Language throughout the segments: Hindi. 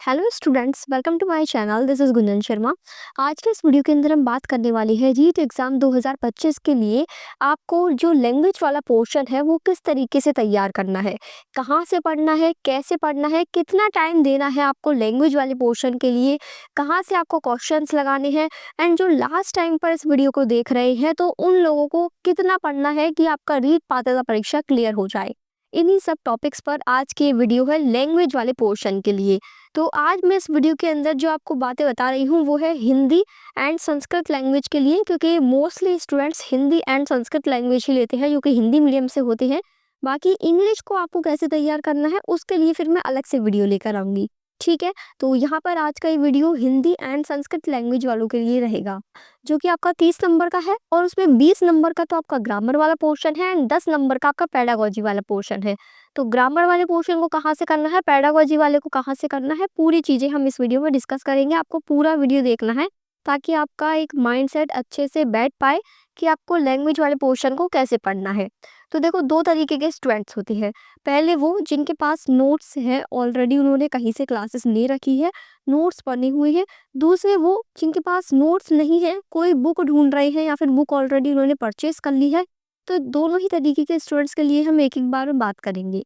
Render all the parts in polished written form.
Hello students, welcome to my channel. This is Gunjan Sharma. आज के इस वीडियो के अंदर हम बात करने वाले हैं रीट एग्ज़ाम 2025 के लिए आपको जो लैंग्वेज वाला पोर्शन है वो किस तरीके से तैयार करना है, कहाँ से पढ़ना है, कैसे पढ़ना है, कितना टाइम देना है आपको लैंग्वेज वाले पोर्शन के लिए, कहाँ से आपको क्वेश्चंस लगाने हैं एंड जो लास्ट टाइम पर इस वीडियो को देख रहे हैं तो उन लोगों को कितना पढ़ना है कि आपका रीट पात्रता परीक्षा क्लियर हो जाए। इन्हीं सब टॉपिक्स पर आज की वीडियो है लैंग्वेज वाले पोर्शन के लिए। तो आज मैं इस वीडियो के अंदर जो आपको बातें बता रही हूँ वो है हिंदी एंड संस्कृत लैंग्वेज के लिए, क्योंकि mostly students Hindi and Sanskrit language ही लेते हैं जो कि हिंदी मीडियम से होते हैं। बाकी इंग्लिश को आपको कैसे तैयार करना है उसके लिए फिर मैं अलग से वीडियो लेकर आऊँगी। ठीक है, तो यहाँ पर आज का ये video Hindi and Sanskrit language वालों के लिए रहेगा, जो कि आपका 30 नंबर का है और उसमें 20 नंबर का तो आपका ग्रामर वाला पोर्शन है एंड 10 नंबर का आपका पेडागोजी वाला पोर्शन है। तो ग्रामर वाले पोर्शन को कहाँ से करना है, पेडागोजी वाले को कहाँ से करना है, पूरी चीज़ें हम इस वीडियो में डिस्कस करेंगे। आपको पूरा वीडियो देखना है ताकि आपका एक माइंडसेट अच्छे से बैठ पाए कि आपको लैंग्वेज वाले पोर्शन को कैसे पढ़ना है। तो देखो, दो तरीके के स्टूडेंट्स होते हैं। पहले वो जिनके पास नोट्स है, ऑलरेडी उन्होंने कहीं से क्लासेस ले रखी है, नोट्स पढ़े हुए हैं। दूसरे वो जिनके पास नोट्स नहीं है, कोई बुक ढूंढ रहे हैं या फिर बुक ऑलरेडी उन्होंने परचेज कर ली है। तो दोनों ही तरीके के स्टूडेंट्स के लिए हम एक एक बार में बात करेंगे।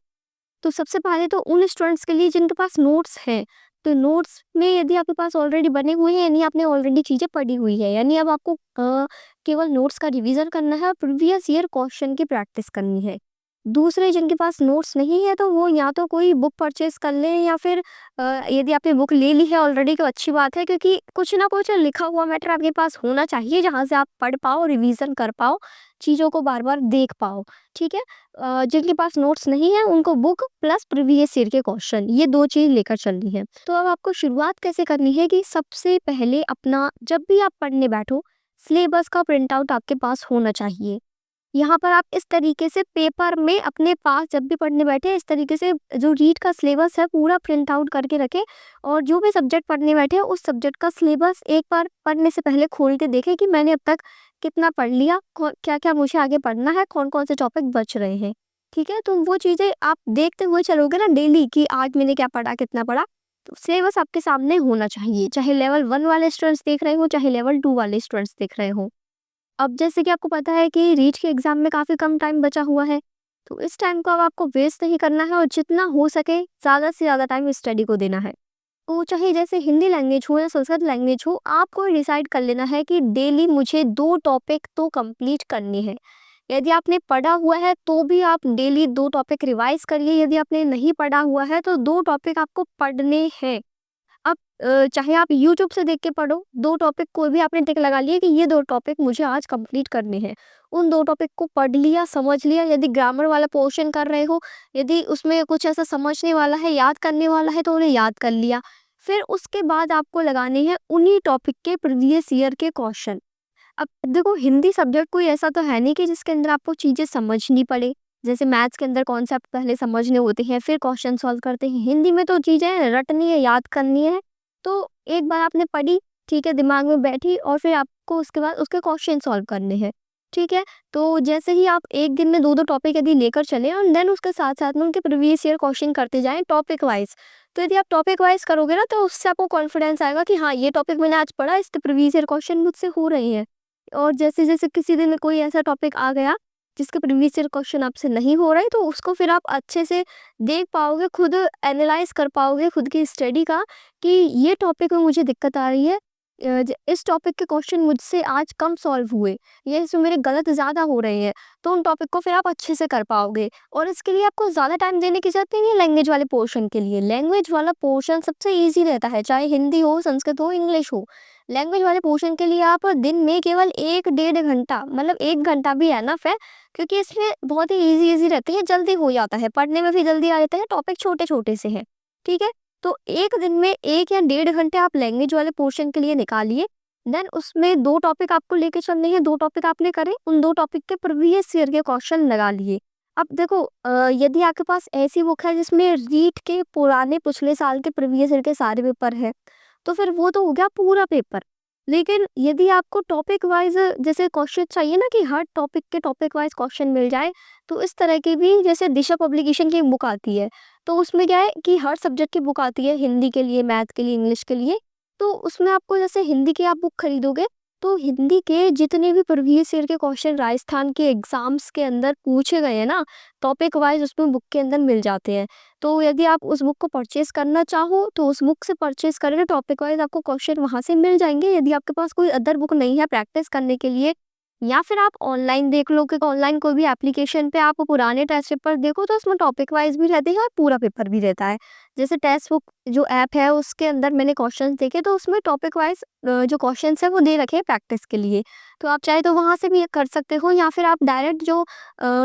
तो सबसे पहले तो उन स्टूडेंट्स के लिए जिनके पास नोट्स हैं, तो नोट्स में यदि आपके पास ऑलरेडी बने हुए हैं यानी आपने ऑलरेडी चीज़ें पढ़ी हुई है, यानी अब आपको केवल नोट्स का रिवीजन करना है और प्रीवियस ईयर क्वेश्चन की प्रैक्टिस करनी है। दूसरे जिनके पास नोट्स नहीं है तो वो या तो कोई बुक परचेज कर लें या फिर यदि आपने बुक ले ली है ऑलरेडी तो अच्छी बात है, क्योंकि कुछ ना कुछ लिखा हुआ मैटर आपके पास होना चाहिए जहाँ से आप पढ़ पाओ, रिवीजन कर पाओ, चीज़ों को बार बार देख पाओ। ठीक है, जिनके पास नोट्स नहीं है उनको बुक प्लस प्रीवियस ईयर के क्वेश्चन, ये दो चीज़ लेकर चलनी है। तो अब आपको शुरुआत कैसे करनी है कि सबसे पहले अपना जब भी आप पढ़ने बैठो सिलेबस का प्रिंट आउट आपके पास होना चाहिए। यहाँ पर आप इस तरीके से पेपर में अपने पास जब भी पढ़ने बैठे इस तरीके से जो रीड का सिलेबस है पूरा प्रिंट आउट करके रखें, और जो भी सब्जेक्ट पढ़ने बैठे उस सब्जेक्ट का सिलेबस एक बार पढ़ने से पहले खोल के देखें कि मैंने अब तक कितना पढ़ लिया, क्या क्या मुझे आगे पढ़ना है, कौन कौन से टॉपिक बच रहे हैं। ठीक है, तो वो चीज़ें आप देखते हुए चलोगे ना डेली कि आज मैंने क्या पढ़ा, कितना पढ़ा, तो सिलेबस आपके सामने होना चाहिए, चाहे लेवल 1 वाले स्टूडेंट्स देख रहे हो चाहे लेवल 2 वाले स्टूडेंट्स देख रहे हो। अब जैसे कि आपको पता है कि रीट के एग्ज़ाम में काफ़ी कम टाइम बचा हुआ है, तो इस टाइम को अब आपको वेस्ट नहीं करना है और जितना हो सके ज़्यादा से ज़्यादा टाइम स्टडी को देना है। तो चाहे जैसे हिंदी लैंग्वेज हो या संस्कृत लैंग्वेज हो, आपको डिसाइड कर लेना है कि डेली मुझे 2 टॉपिक तो कंप्लीट करने हैं। यदि आपने पढ़ा हुआ है तो भी आप डेली 2 टॉपिक रिवाइज़ करिए, यदि आपने नहीं पढ़ा हुआ है तो 2 टॉपिक आपको पढ़ने हैं। अब चाहे आप यूट्यूब से देख के पढ़ो, 2 टॉपिक कोई भी आपने टिक लगा लिए कि ये 2 टॉपिक मुझे आज कंप्लीट करने हैं। उन 2 टॉपिक को पढ़ लिया, समझ लिया। यदि ग्रामर वाला पोर्शन कर रहे हो, यदि उसमें कुछ ऐसा समझने वाला है, याद करने वाला है तो उन्हें याद कर लिया। फिर उसके बाद आपको लगाने हैं उन्हीं टॉपिक के प्रीवियस ईयर के क्वेश्चन। अब देखो, हिंदी सब्जेक्ट कोई ऐसा तो है नहीं कि जिसके अंदर आपको चीज़ें समझनी पड़े। जैसे मैथ्स के अंदर कॉन्सेप्ट पहले समझने होते हैं फिर क्वेश्चन सॉल्व करते हैं, हिंदी में तो चीज़ें रटनी है, याद करनी है। तो एक बार आपने पढ़ी, ठीक है, दिमाग में बैठी और फिर आपको उसके बाद उसके क्वेश्चन सॉल्व करने हैं। ठीक है, तो जैसे ही आप एक दिन में 2-2 टॉपिक यदि लेकर चलें और देन उसके साथ-साथ में उनके प्रीवियस ईयर क्वेश्चन करते जाएँ टॉपिक वाइज़। तो यदि आप टॉपिक वाइज़ करोगे ना तो उससे आपको कॉन्फिडेंस आएगा कि हाँ, ये टॉपिक मैंने आज पढ़ा, इसके प्रीवियस ईयर क्वेश्चन मुझसे हो रहे हैं। और जैसे-जैसे किसी दिन कोई ऐसा टॉपिक आ गया जिसके प्रीवियस ईयर क्वेश्चन आपसे नहीं हो रहे, तो उसको फिर आप अच्छे से देख पाओगे, खुद एनालाइज़ कर पाओगे खुद की स्टडी का कि ये टॉपिक में मुझे दिक्कत आ रही है। इस टॉपिक के क्वेश्चन मुझसे आज कम सॉल्व हुए, ये इसमें मेरे गलत ज़्यादा हो रहे हैं, तो उन टॉपिक को फिर आप अच्छे से कर पाओगे। और इसके लिए आपको ज़्यादा टाइम देने की ज़रूरत नहीं है लैंग्वेज वाले पोर्शन के लिए। लैंग्वेज वाला पोर्शन सबसे ईज़ी रहता है, चाहे हिंदी हो, संस्कृत हो, इंग्लिश हो। लैंग्वेज वाले पोर्शन के लिए आप दिन में केवल 1 डेढ़ घंटा, मतलब 1 घंटा भी एनफ है, क्योंकि इसमें बहुत ही ईज़ी रहते हैं, जल्दी हो जाता है, पढ़ने में भी जल्दी आ जाता है, टॉपिक छोटे-छोटे से हैं। ठीक है? तो 1 दिन में 1 या डेढ़ घंटे आप लैंग्वेज वाले पोर्शन के लिए निकालिए। देन उसमें 2 टॉपिक आपको लेके चलने हैं, 2 टॉपिक आपने करे, उन 2 टॉपिक के प्रीवियस ईयर के क्वेश्चन लगा लिए। अब देखो, यदि आपके पास ऐसी बुक है जिसमें रीट के पुराने पिछले साल के प्रीवियस ईयर के सारे पेपर हैं, तो फिर वो तो हो गया पूरा पेपर। लेकिन यदि आपको टॉपिक वाइज़ जैसे क्वेश्चन चाहिए ना कि हर टॉपिक के टॉपिक वाइज़ क्वेश्चन मिल जाए, तो इस तरह की भी जैसे दिशा पब्लिकेशन की एक बुक आती है, तो उसमें क्या है कि हर सब्जेक्ट की बुक आती है, हिंदी के लिए, मैथ के लिए, इंग्लिश के लिए। तो उसमें आपको जैसे हिंदी की आप बुक खरीदोगे, तो हिंदी के जितने भी प्रीवियस ईयर के क्वेश्चन राजस्थान के एग्जाम्स के अंदर पूछे गए हैं ना, टॉपिक वाइज उसमें बुक के अंदर मिल जाते हैं। तो यदि आप उस बुक को परचेज करना चाहो तो उस बुक से परचेज करें, टॉपिक वाइज आपको क्वेश्चन वहाँ से मिल जाएंगे। यदि आपके पास कोई अदर बुक नहीं है प्रैक्टिस करने के लिए, या फिर आप ऑनलाइन देख लो कि ऑनलाइन कोई भी एप्लीकेशन पे आप पुराने टेस्ट पेपर देखो, तो उसमें टॉपिक वाइज भी रहते हैं और पूरा पेपर भी रहता है। जैसे टेक्स्ट बुक जो ऐप है उसके अंदर मैंने क्वेश्चंस देखे, तो उसमें टॉपिक वाइज जो क्वेश्चंस है वो दे रखे हैं प्रैक्टिस के लिए। तो आप चाहे तो वहाँ से भी कर सकते हो, या फिर आप डायरेक्ट जो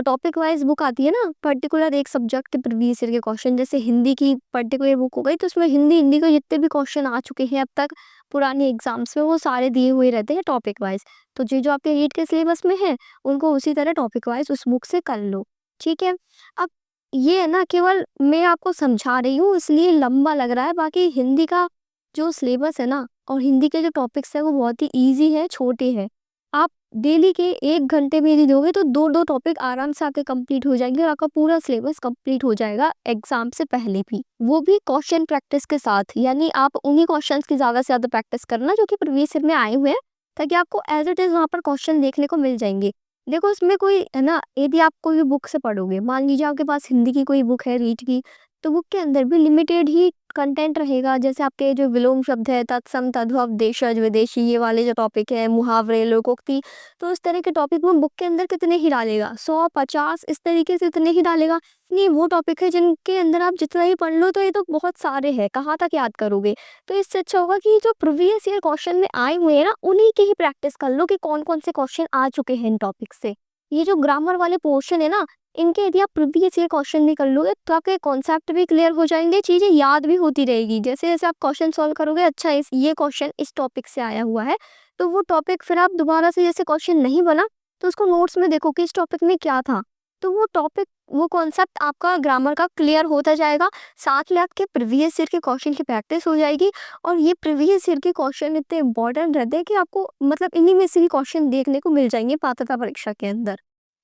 टॉपिक वाइज बुक आती है ना, पर्टिकुलर एक सब्जेक्ट के प्रीवियस ईयर के क्वेश्चन, जैसे हिंदी की पर्टिकुलर बुक हो गई, तो उसमें हिंदी के जितने भी क्वेश्चन आ चुके हैं अब तक पुराने एग्जाम्स में, वो सारे दिए हुए रहते हैं टॉपिक वाइज। तो जो आपके रीट के सिलेबस में है, उनको उसी तरह टॉपिक वाइज उस बुक से कर लो। ठीक है। अब ये है ना, केवल मैं आपको समझा रही हूँ इसलिए लंबा लग रहा है, बाकी हिंदी का जो सिलेबस है ना और हिंदी के जो टॉपिक्स है वो बहुत ही ईज़ी है, छोटे हैं। आप डेली के 1 घंटे में यदि दोगे तो 2-2 टॉपिक आराम से आपके कंप्लीट हो जाएंगे और आपका पूरा सिलेबस कंप्लीट हो जाएगा एग्जाम से पहले भी। वो भी क्वेश्चन प्रैक्टिस के साथ, यानी आप उन्हीं क्वेश्चंस की ज़्यादा से ज़्यादा प्रैक्टिस करना जो कि प्रीवियस ईयर में आए हुए हैं, ताकि आपको एज़ इट इज़ वहाँ पर क्वेश्चन देखने को मिल जाएंगे। देखो इसमें कोई है ना, यदि आप कोई भी बुक से पढ़ोगे, मान लीजिए आपके पास हिंदी की कोई बुक है रीड की, तो बुक के अंदर भी लिमिटेड ही कंटेंट रहेगा। जैसे आपके जो विलोम शब्द है, तत्सम, तद्भव, देशज, विदेशी, ये वाले जो टॉपिक है, मुहावरे, लोकोक्ति, तो इस तरह के टॉपिक में बुक के अंदर कितने ही डालेगा, 100, 50 इस तरीके से इतने ही डालेगा। नहीं, वो टॉपिक है जिनके अंदर आप जितना ही पढ़ लो तो ये तो बहुत सारे हैं, कहाँ तक याद करोगे। तो इससे अच्छा होगा कि जो प्रीवियस ईयर क्वेश्चन में आए हुए हैं ना, उन्हीं की ही प्रैक्टिस कर लो कि कौन कौन से क्वेश्चन आ चुके हैं इन टॉपिक से। ये जो ग्रामर वाले पोर्शन है ना, इनके यदि आप प्रीवियस ईयर क्वेश्चन भी कर लोगे तो आपके कॉन्सेप्ट भी क्लियर हो जाएंगे, चीज़ें याद भी होती रहेगी। जैसे जैसे आप क्वेश्चन सॉल्व करोगे, अच्छा ये क्वेश्चन इस टॉपिक से आया हुआ है, तो वो टॉपिक फिर आप दोबारा से, जैसे क्वेश्चन नहीं बना तो उसको नोट्स में देखो कि इस टॉपिक में क्या था, तो वो टॉपिक, वो कॉन्सेप्ट आपका ग्रामर का क्लियर होता जाएगा। साथ में आपके प्रीवियस ईयर के क्वेश्चन की प्रैक्टिस हो जाएगी। और ये प्रीवियस ईयर के क्वेश्चन इतने इंपॉर्टेंट रहते हैं कि आपको मतलब इन्हीं में से ही क्वेश्चन देखने को मिल जाएंगे पात्रता परीक्षा के अंदर।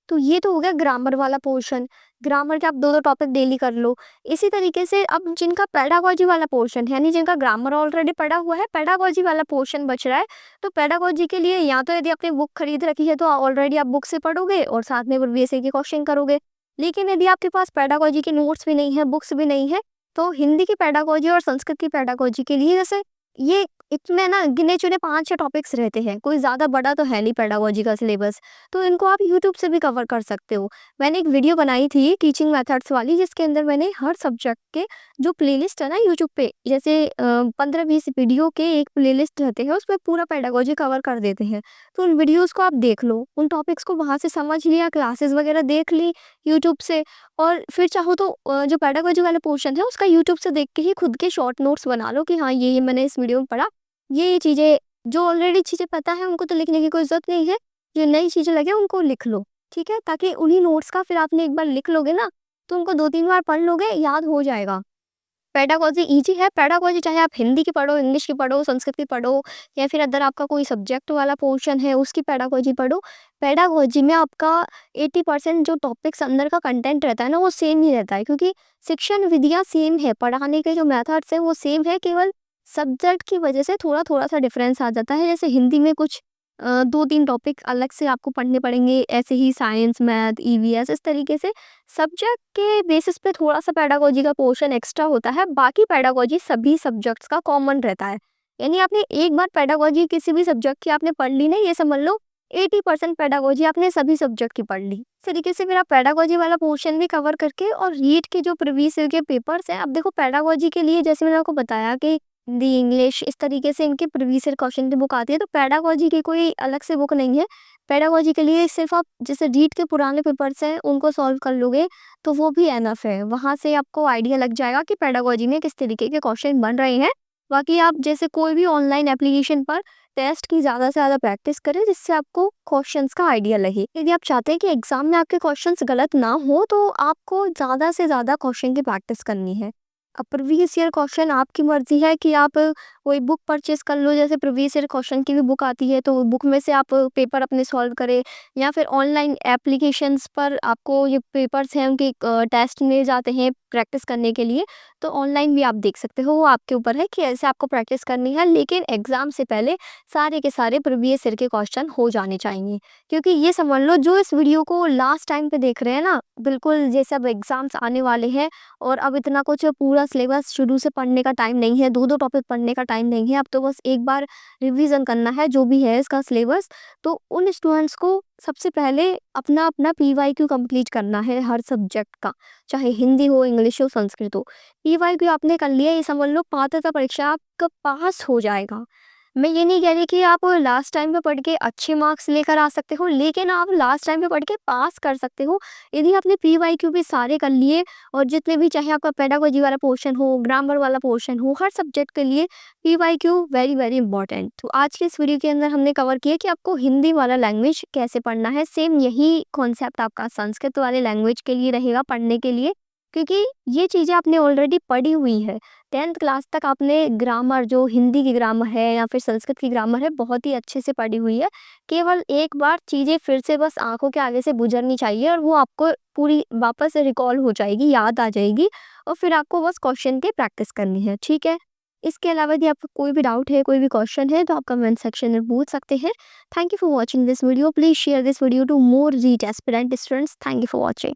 तो ये तो हो गया ग्रामर वाला पोर्शन। ग्रामर के आप 2-2 टॉपिक डेली कर लो। इसी तरीके से अब जिनका पेडागॉजी वाला पोर्शन है, यानी जिनका ग्रामर ऑलरेडी पढ़ा हुआ है, पेडागॉजी वाला पोर्शन बच रहा है, तो पेडागॉजी के लिए या तो यदि आपने बुक खरीद रखी है तो ऑलरेडी आप बुक से पढ़ोगे और साथ में प्रीवियस ईयर के क्वेश्चन करोगे। लेकिन यदि आपके पास पेडागॉजी के नोट्स भी नहीं है, बुक्स भी नहीं है, तो हिंदी की पेडागॉजी और संस्कृत की पेडागॉजी के लिए जैसे ये इसमें ना गिने-चुने 5-6 टॉपिक्स रहते हैं, कोई ज़्यादा बड़ा तो है नहीं पेडागॉजी का सिलेबस, तो इनको आप यूट्यूब से भी कवर कर सकते हो। मैंने एक वीडियो बनाई थी टीचिंग मेथड्स वाली, जिसके अंदर मैंने हर सब्जेक्ट के जो प्लेलिस्ट है ना यूट्यूब पे, जैसे 15-20 वीडियो के एक प्लेलिस्ट रहते हैं, उसमें पूरा पेडागॉजी कवर कर देते हैं। तो उन वीडियोज़ को आप देख लो, उन टॉपिक्स को वहाँ से समझ लिया, क्लासेस वगैरह देख ली यूट्यूब से, और फिर चाहो तो जो पेडागॉजी वाला पोर्शन है उसका यूट्यूब से देख के ही खुद के शॉर्ट नोट्स बना लो कि हाँ, ये मैंने इस वीडियो में पढ़ा। ये चीज़ें, जो ऑलरेडी चीज़ें पता है उनको तो लिखने की कोई ज़रूरत नहीं है, जो नई चीज़ें लगे उनको लिख लो, ठीक है? ताकि उन्हीं नोट्स का फिर आपने एक बार लिख लोगे ना, तो उनको 2-3 बार पढ़ लोगे, याद हो जाएगा। पेडागॉजी ईज़ी है, पेडागॉजी चाहे आप हिंदी की पढ़ो, इंग्लिश की पढ़ो, संस्कृत की पढ़ो, या फिर अदर आपका कोई सब्जेक्ट वाला पोर्शन है उसकी पेडागॉजी पढ़ो। पेडागॉजी में आपका 80% जो टॉपिक्स अंदर का कंटेंट रहता है ना, वो सेम ही रहता है, क्योंकि शिक्षण विधियाँ सेम है, पढ़ाने के जो मेथड्स हैं वो सेम है, केवल सब्जेक्ट की वजह से थोड़ा-थोड़ा सा डिफरेंस आ जाता है। जैसे हिंदी में कुछ 2-3 टॉपिक अलग से आपको पढ़ने पड़ेंगे, ऐसे ही साइंस, मैथ, ईवीएस, इस तरीके से सब्जेक्ट के बेसिस पे थोड़ा-सा पेडागॉजी का पोर्शन एक्स्ट्रा होता है, बाकी पेडागॉजी सभी सब्जेक्ट्स का कॉमन रहता है। यानी आपने एक बार पेडागॉजी किसी भी सब्जेक्ट की आपने पढ़ ली ना, ये समझ लो 80% पेडागॉजी आपने सभी सब्जेक्ट की पढ़ ली। इस तरीके से फिर आप पेडागॉजी वाला पोर्शन भी कवर करके, और रीट के जो प्रीवियस ईयर के पेपर्स हैं, अब देखो पेडागॉजी के लिए जैसे मैंने आपको बताया कि हिंदी, इंग्लिश, इस तरीके से इनके प्रीवियस ईयर क्वेश्चन की बुक आती है, तो पेडागॉजी की कोई अलग से बुक नहीं है। पेडागॉजी के लिए सिर्फ आप जैसे रीट के पुराने पेपर्स हैं उनको सॉल्व कर लोगे, तो वो भी एनफ है। वहाँ से आपको आइडिया लग जाएगा कि पेडागॉजी में किस तरीके के क्वेश्चन बन रहे हैं। बाकी आप जैसे कोई भी ऑनलाइन एप्लीकेशन पर टेस्ट की ज़्यादा से ज़्यादा प्रैक्टिस करें, जिससे आपको क्वेश्चंस का आइडिया लगे। यदि आप चाहते हैं कि एग्जाम में आपके क्वेश्चंस गलत ना हो, तो आपको ज़्यादा से ज़्यादा क्वेश्चन की प्रैक्टिस करनी है। अब प्रीवियस ईयर क्वेश्चन आपकी मर्जी है कि आप कोई बुक परचेस कर लो, जैसे प्रीवियस ईयर क्वेश्चन की भी बुक आती है, तो बुक में से आप पेपर अपने सॉल्व करें, या फिर ऑनलाइन एप्लीकेशंस पर आपको ये पेपर्स हैं उनके टेस्ट मिल जाते हैं प्रैक्टिस करने के लिए, तो ऑनलाइन भी आप देख सकते हो। वो आपके ऊपर है कि ऐसे आपको प्रैक्टिस करनी है, लेकिन एग्ज़ाम से पहले सारे के सारे प्रीवियस ईयर के क्वेश्चन हो जाने चाहिए। क्योंकि ये समझ लो, जो इस वीडियो को लास्ट टाइम पे देख रहे हैं ना, बिल्कुल जैसे अब एग्ज़ाम्स आने वाले हैं और अब इतना कुछ पूरा सिलेबस शुरू से पढ़ने का टाइम नहीं है, 2-2 टॉपिक पढ़ने का टाइम नहीं है, अब तो बस एक बार रिवीजन करना है जो भी है इसका सिलेबस। तो उन स्टूडेंट्स को सबसे पहले अपना पीवाईक्यू कंप्लीट करना है हर सब्जेक्ट का, चाहे हिंदी हो, इंग्लिश हो, संस्कृत हो। पीवाईक्यू आपने कर लिया, ये समझ लो पात्रता परीक्षा आपका पास हो जाएगा। मैं ये नहीं कह रही कि आप लास्ट टाइम पे पढ़ के अच्छे मार्क्स लेकर आ सकते हो, लेकिन आप लास्ट टाइम पे पढ़ के पास कर सकते हो यदि आपने पीवाईक्यू भी सारे कर लिए। और जितने भी, चाहे आपका पेडागोजी वाला पोर्शन हो, ग्रामर वाला पोर्शन हो, हर सब्जेक्ट के लिए पीवाईक्यू वेरी वेरी इंपॉर्टेंट। तो आज के इस वीडियो के अंदर हमने कवर किया कि आपको हिंदी वाला लैंग्वेज कैसे पढ़ना है। सेम यही कॉन्सेप्ट आपका संस्कृत वाले लैंग्वेज के लिए रहेगा पढ़ने के लिए, क्योंकि ये चीज़ें आपने ऑलरेडी पढ़ी हुई है। 10th क्लास तक आपने ग्रामर, जो हिंदी की ग्रामर है या फिर संस्कृत की ग्रामर है, बहुत ही अच्छे से पढ़ी हुई है। केवल एक बार चीज़ें फिर से बस आँखों के आगे से गुजरनी चाहिए और वो आपको पूरी वापस से रिकॉल हो जाएगी, याद आ जाएगी, और फिर आपको बस क्वेश्चन की प्रैक्टिस करनी है, ठीक है? इसके अलावा यदि आपको कोई भी डाउट है, कोई भी क्वेश्चन है, तो आप कमेंट सेक्शन में पूछ सकते हैं। Thank you for watching this video. Please share this video to more REET aspirant students. Thank you for watching.